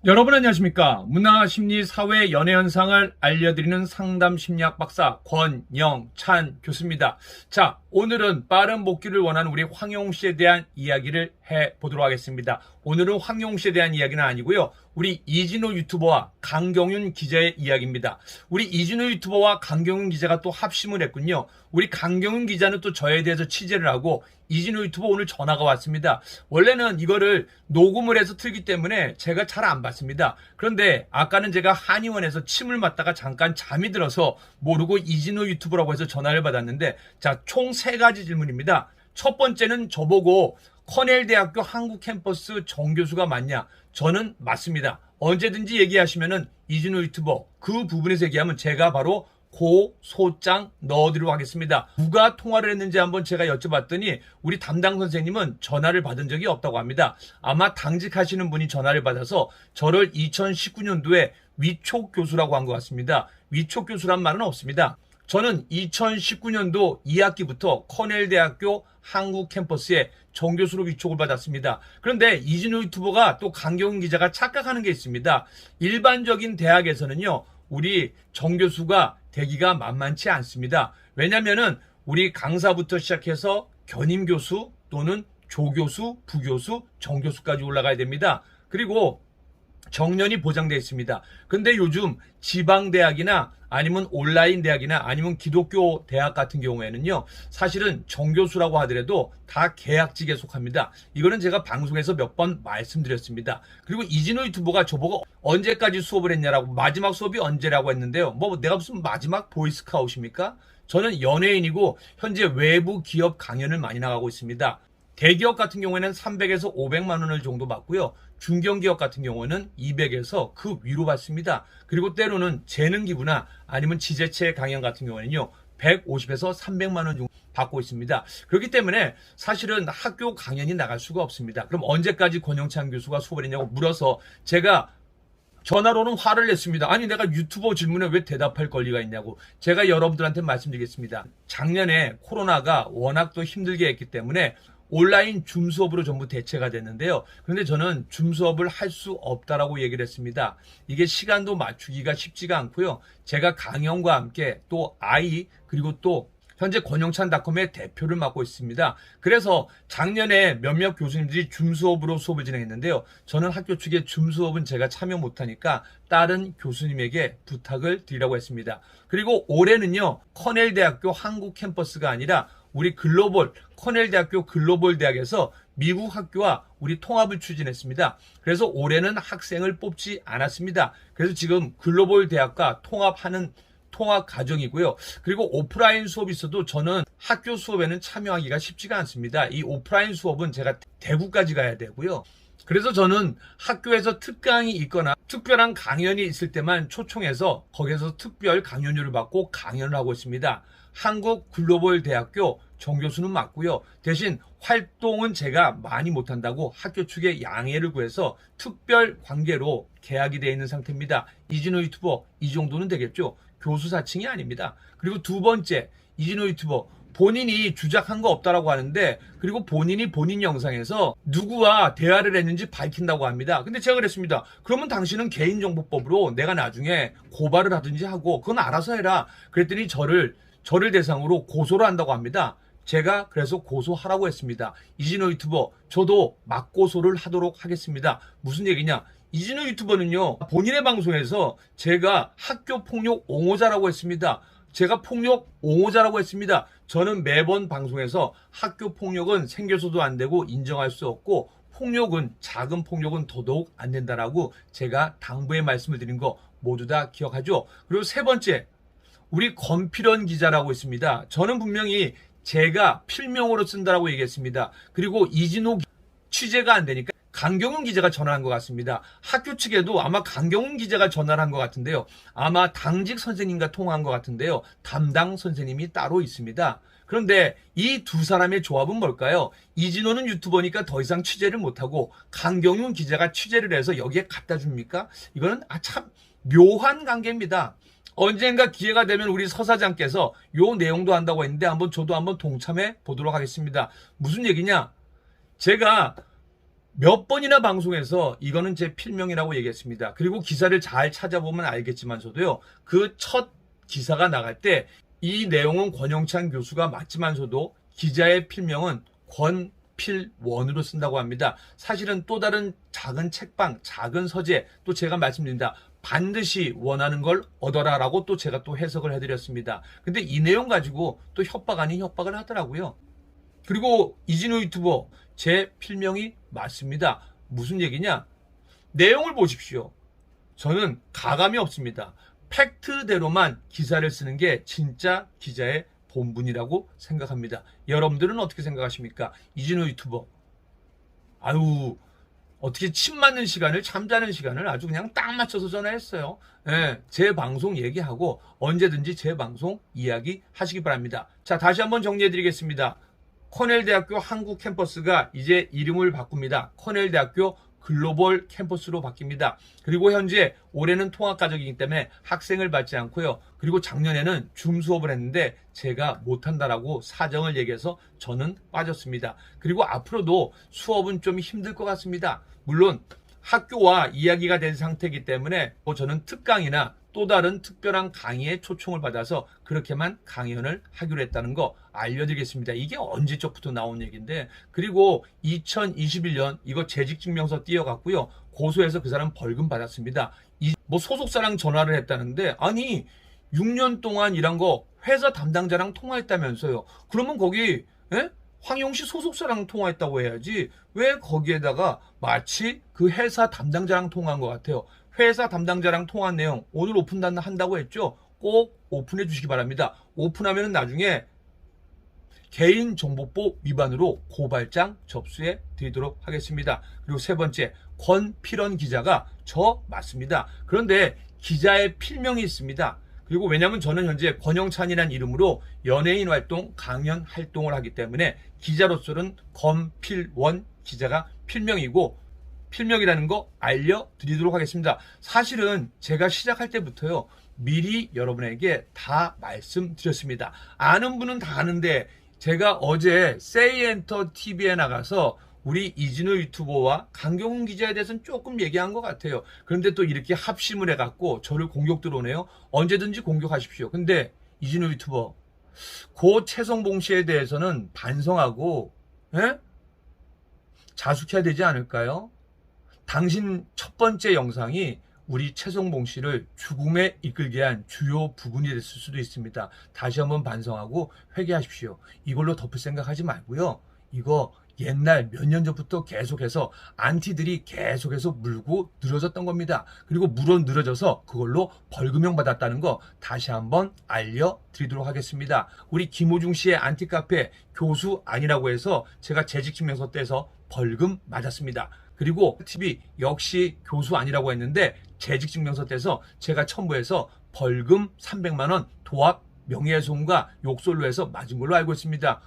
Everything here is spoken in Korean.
여러분 안녕하십니까? 문화, 심리, 사회, 연애 현상을 알려드리는 상담 심리학 박사 권영찬 교수입니다. 자, 오늘은 빠른 복귀를 원하는 우리 황용 씨에 대한 이야기를 해보도록 하겠습니다. 오늘은 황용 씨에 대한 이야기는 아니고요. 우리 이진호 유튜버와 강경윤 기자의 이야기입니다. 우리 이진호 유튜버와 강경윤 기자가 또 합심을 했군요. 우리 강경윤 기자는 또 저에 대해서 취재를 하고 이진호 유튜버 오늘 전화가 왔습니다. 원래는 이거를 녹음을 해서 틀기 때문에 제가 잘 안 받습니다. 그런데 아까는 제가 한의원에서 침을 맞다가 잠깐 잠이 들어서 모르고 이진호 유튜버라고 해서 전화를 받았는데, 자, 총 3가지 질문입니다. 첫 번째는 저보고 커넬 대학교 한국 캠퍼스 정교수가 맞냐? 저는 맞습니다. 언제든지 얘기하시면은 이진호 유튜버 그 부분에서 얘기하면 제가 바로 고소장 넣어드리도록 하겠습니다. 누가 통화를 했는지 한번 제가 여쭤봤더니 우리 담당 선생님은 전화를 받은 적이 없다고 합니다. 아마 당직하시는 분이 전화를 받아서 저를 2019년도에 위촉 교수라고 한 것 같습니다. 위촉 교수란 말은 없습니다. 저는 2019년도 2학기부터 커넬 대학교 한국 캠퍼스에 정교수로 위촉을 받았습니다. 그런데 이진호 유튜버가 또 강경훈 기자가 착각하는 게 있습니다. 일반적인 대학에서는요, 우리 정교수가 되기가 만만치 않습니다. 왜냐면은 우리 강사부터 시작해서 견임교수 또는 조교수, 부교수, 정교수까지 올라가야 됩니다. 그리고 정년이 보장되어 있습니다. 근데 요즘 지방대학이나 아니면 온라인 대학이나 아니면 기독교 대학 같은 경우에는요, 사실은 정교수라고 하더라도 다 계약직에 속합니다. 이거는 제가 방송에서 몇 번 말씀드렸습니다. 그리고 이진호 유튜버가 저보고 언제까지 수업을 했냐라고, 마지막 수업이 언제라고 했는데요. 뭐 내가 무슨 마지막 보이스카웃입니까? 저는 연예인이고 현재 외부 기업 강연을 많이 나가고 있습니다. 대기업 같은 경우에는 300에서 500만 원을 정도 받고요. 중견기업 같은 경우는 200에서 그 위로 받습니다. 그리고 때로는 재능기부나 아니면 지자체 강연 같은 경우에는요, 150에서 300만 원 정도 받고 있습니다. 그렇기 때문에 사실은 학교 강연이 나갈 수가 없습니다. 그럼 언제까지 권영찬 교수가 수업을 했냐고 물어서 제가 전화로는 화를 냈습니다. 아니, 내가 유튜버 질문에 왜 대답할 권리가 있냐고. 제가 여러분들한테 말씀드리겠습니다. 작년에 코로나가 워낙 또 힘들게 했기 때문에 온라인 줌 수업으로 전부 대체가 됐는데요. 그런데 저는 줌 수업을 할 수 없다라고 얘기를 했습니다. 이게 시간도 맞추기가 쉽지가 않고요. 제가 강연과 함께 또 그리고 또 현재 권영찬닷컴의 대표를 맡고 있습니다. 그래서 작년에 몇몇 교수님들이 줌 수업으로 수업을 진행했는데요. 저는 학교 측에 줌 수업은 제가 참여 못하니까 다른 교수님에게 부탁을 드리라고 했습니다. 그리고 올해는요, 커넬 대학교 한국 캠퍼스가 아니라 우리 커넬 대학교 글로벌 대학에서 미국 학교와 우리 통합을 추진했습니다. 그래서 올해는 학생을 뽑지 않았습니다. 그래서 지금 글로벌 대학과 통합하는 통합 과정이고요. 그리고 오프라인 수업이 있어도 저는 학교 수업에는 참여하기가 쉽지가 않습니다. 이 오프라인 수업은 제가 대구까지 가야 되고요. 그래서 저는 학교에서 특강이 있거나 특별한 강연이 있을 때만 초청해서 거기에서 특별 강연료를 받고 강연을 하고 있습니다. 한국 글로벌 대학교 정교수는 맞고요. 대신 활동은 제가 많이 못한다고 학교 측에 양해를 구해서 특별 관계로 계약이 되어 있는 상태입니다. 이진호 유튜버 이 정도는 되겠죠. 교수 사칭이 아닙니다. 그리고 두 번째, 이진호 유튜버 본인이 주작한 거 없다라고 하는데, 그리고 본인이 본인 영상에서 누구와 대화를 했는지 밝힌다고 합니다. 근데 제가 그랬습니다. 그러면 당신은 개인정보법으로 내가 나중에 고발을 하든지 하고 그건 알아서 해라. 그랬더니 저를 대상으로 고소를 한다고 합니다. 제가 그래서 고소하라고 했습니다. 이진호 유튜버 저도 맞고소를 하도록 하겠습니다. 무슨 얘기냐? 이진호 유튜버는요, 본인의 방송에서 제가 학교 폭력 옹호자라고 했습니다. 제가 폭력 옹호자라고 했습니다. 저는 매번 방송에서 학교 폭력은 생겨서도 안 되고 인정할 수 없고 폭력은, 작은 폭력은 더더욱 안 된다라고 제가 당부의 말씀을 드린 거 모두 다 기억하죠? 그리고 세 번째, 우리 권필원 기자라고 있습니다. 저는 분명히 제가 필명으로 쓴다라고 얘기했습니다. 그리고 이진호 취재가 안 되니까 강경훈 기자가 전화한 것 같습니다. 학교 측에도 아마 강경훈 기자가 전화를 한 것 같은데요. 아마 당직 선생님과 통화한 것 같은데요. 담당 선생님이 따로 있습니다. 그런데 이 두 사람의 조합은 뭘까요? 이진호는 유튜버니까 더 이상 취재를 못하고 강경훈 기자가 취재를 해서 여기에 갖다 줍니까? 이거는 참 묘한 관계입니다. 언젠가 기회가 되면 우리 서 사장께서 요 내용도 한다고 했는데 저도 한번 동참해 보도록 하겠습니다. 무슨 얘기냐? 제가 몇 번이나 방송에서 이거는 제 필명이라고 얘기했습니다. 그리고 기사를 잘 찾아보면 알겠지만서도요. 그 첫 기사가 나갈 때 이 내용은 권영찬 교수가 맞지만서도 기자의 필명은 권필원으로 쓴다고 합니다. 사실은 또 다른 작은 책방, 작은 서재, 또 제가 말씀드린다. 반드시 원하는 걸 얻어라라고 또 제가 또 해석을 해드렸습니다. 근데 이 내용 가지고 또 협박 아닌 협박을 하더라고요. 그리고 이진우 유튜버 제 필명이 맞습니다. 무슨 얘기냐? 내용을 보십시오. 저는 가감이 없습니다. 팩트대로만 기사를 쓰는 게 진짜 기자의 본분이라고 생각합니다. 여러분들은 어떻게 생각하십니까? 이진우 유튜버. 아유, 어떻게 침 맞는 시간을, 잠자는 시간을 아주 그냥 딱 맞춰서 전화했어요. 예, 제 방송 얘기하고 언제든지 제 방송 이야기 하시기 바랍니다. 자, 다시 한번 정리해드리겠습니다. 코넬대학교 한국 캠퍼스가 이제 이름을 바꿉니다. 코넬대학교 글로벌 캠퍼스로 바뀝니다. 그리고 현재 올해는 통합과정이기 때문에 학생을 받지 않고요. 그리고 작년에는 줌 수업을 했는데 제가 못한다라고 사정을 얘기해서 저는 빠졌습니다. 그리고 앞으로도 수업은 좀 힘들 것 같습니다. 물론 학교와 이야기가 된 상태이기 때문에 저는 특강이나 또 다른 특별한 강의에 초청을 받아서 그렇게만 강연을 하기로 했다는 거 알려드리겠습니다. 이게 언제적부터 나온 얘기인데, 그리고 2021년 이거 재직증명서 띄어갔고요. 고소해서 그 사람 벌금 받았습니다. 뭐 소속사랑 전화를 했다는데, 아니 6년 동안 일한 거 회사 담당자랑 통화했다면서요. 그러면 거기 황용씨 소속사랑 통화했다고 해야지 왜 거기에다가 마치 그 회사 담당자랑 통화한 것 같아요. 회사 담당자랑 통화한 내용 오늘 오픈한다고 했죠. 꼭 오픈해 주시기 바랍니다. 오픈하면 나중에 개인정보법 위반으로 고발장 접수해 드리도록 하겠습니다. 그리고 세 번째, 권필원 기자가 저 맞습니다. 그런데 기자의 필명이 있습니다. 그리고 왜냐하면 저는 현재 권영찬이라는 이름으로 연예인 활동, 강연 활동을 하기 때문에 기자로서는 권필원 기자가 필명이고, 필명이라는 거 알려드리도록 하겠습니다. 사실은 제가 시작할 때부터요, 미리 여러분에게 다 말씀드렸습니다. 아는 분은 다 아는데 제가 어제 세이엔터 TV에 나가서 우리 이진우 유튜버와 강경훈 기자에 대해서는 조금 얘기한 것 같아요. 그런데 또 이렇게 합심을 해갖고 저를 공격 들어오네요. 언제든지 공격하십시오. 근데 이진우 유튜버, 고 최성봉 씨에 대해서는 반성하고 자숙해야 되지 않을까요? 당신 첫 번째 영상이 우리 최성봉 씨를 죽음에 이끌게 한 주요 부분이 됐을 수도 있습니다. 다시 한번 반성하고 회개하십시오. 이걸로 덮을 생각하지 말고요. 이거 옛날 몇 년 전부터 계속해서 안티들이 계속해서 물고 늘어졌던 겁니다. 그리고 물어 늘어져서 그걸로 벌금형 받았다는 거 다시 한번 알려드리도록 하겠습니다. 우리 김호중 씨의 안티카페 교수 아니라고 해서 제가 재직증명서 떼서 벌금 맞았습니다. 그리고 TV 역시 교수 아니라고 했는데 재직증명서 떼서 제가 첨부해서 벌금 300만 원 도합 명예훼손과 욕설로 해서 맞은 걸로 알고 있습니다.